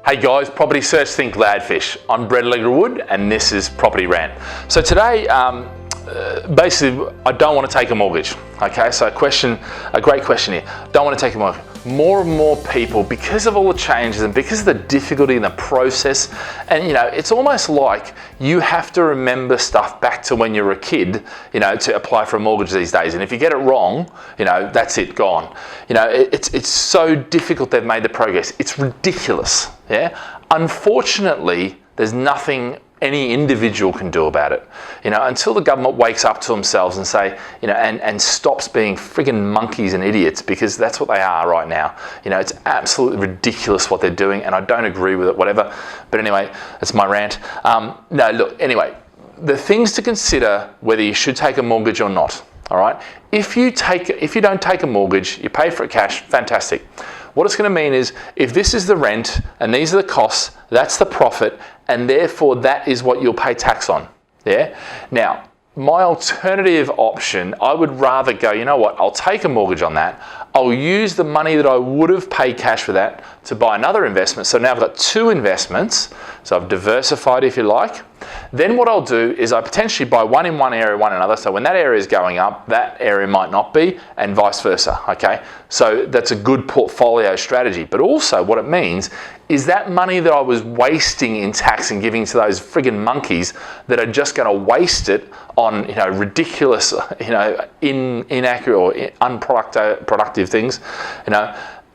Hey guys, property search, think Gladfish. I'm Alegre-Wood and this is Property Rant. So today, basically, I don't want to take a mortgage. Okay, so a great question here. Don't want to take a mortgage. More and more people, because of all the changes and because of the difficulty in the process, and it's almost like you have to remember stuff back to when you were a kid, to apply for a mortgage these days. And if you get it wrong, that's it, gone. It's so difficult they've made the progress. It's ridiculous. Yeah. Unfortunately, there's nothing any individual can do about it, until the government wakes up to themselves and say, and stops being friggin' monkeys and idiots, because that's what they are right now. It's absolutely ridiculous what they're doing, and I don't agree with it, whatever. But anyway, that's my rant. No, look, anyway, the things to consider whether you should take a mortgage or not. All right. If you don't take a mortgage, you pay for it cash, fantastic. What it's going to mean is, if this is the rent and these are the costs, that's the profit, and therefore that is what you'll pay tax on. Yeah. Now, my alternative option, I would rather go, I'll take a mortgage on that. I'll use the money that I would have paid cash for that to buy another investment. So now I've got two investments. So I've diversified, if you like. Then what I'll do is I potentially buy one in one area, one in another. So when that area is going up, that area might not be, and vice versa. Okay. So that's a good portfolio strategy. But also what it means is that money that I was wasting in tax and giving to those friggin' monkeys that are just going to waste it on, ridiculous, inaccurate or unproductive things,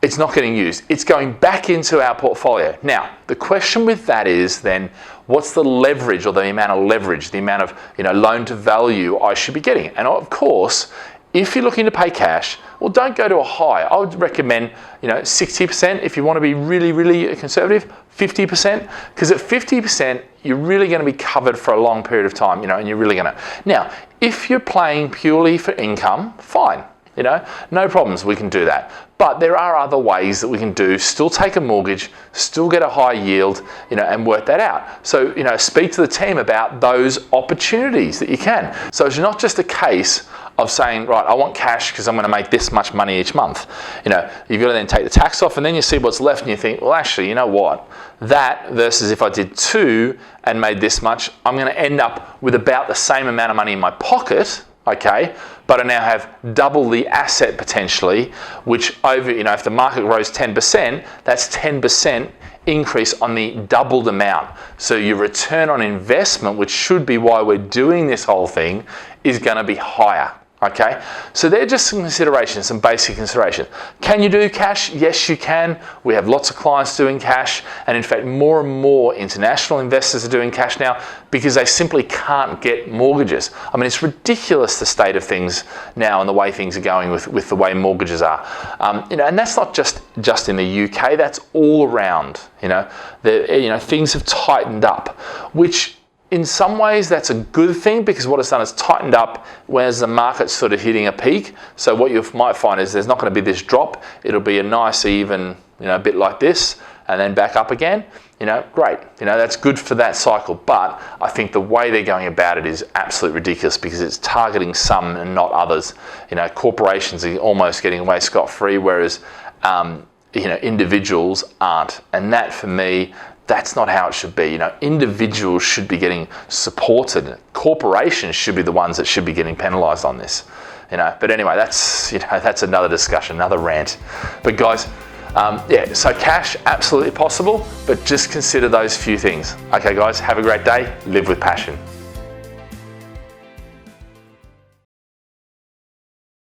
it's not getting used. It's going back into our portfolio. Now, the question with that is then, what's the leverage, or the amount of leverage, the amount of, loan to value I should be getting? And of course, if you're looking to pay cash, well, don't go to a high. I would recommend, 60% if you want to be really, really conservative, 50%, because at 50%, you're really going to be covered for a long period of time, and you're really going to. Now, if you're playing purely for income, fine. No problems, we can do that. But there are other ways that we can still take a mortgage, still get a high yield, and work that out. So, speak to the team about those opportunities that you can. So it's not just a case of saying, right, I want cash because I'm going to make this much money each month. You've got to then take the tax off, and then you see what's left and you think, well, actually, you know what? That versus if I did two and made this much, I'm going to end up with about the same amount of money in my pocket. Okay, but I now have double the asset potentially, which over, if the market rose 10%, that's 10% increase on the doubled amount. So your return on investment, which should be why we're doing this whole thing, is going to be higher. Okay, so they're just some considerations, some basic considerations. Can you do cash? Yes, you can. We have lots of clients doing cash, and in fact, more and more international investors are doing cash now because they simply can't get mortgages. I mean, it's ridiculous, the state of things now and the way things are going with the way mortgages are. And that's not just in the UK. That's all around. Things have tightened up, which, in some ways, that's a good thing, because what it's done is tightened up whereas the market's sort of hitting a peak. So what you might find is there's not going to be this drop. It'll be a nice, even, a bit like this, and then back up again. Great. That's good for that cycle. But I think the way they're going about it is absolutely ridiculous, because it's targeting some and not others. Corporations are almost getting away scot-free, whereas, individuals aren't. And that, for me, that's not how it should be. Individuals should be getting supported. Corporations should be the ones that should be getting penalised on this. But anyway, that's another discussion, another rant. But guys, so cash, absolutely possible, but just consider those few things. Okay, guys, have a great day. Live with passion.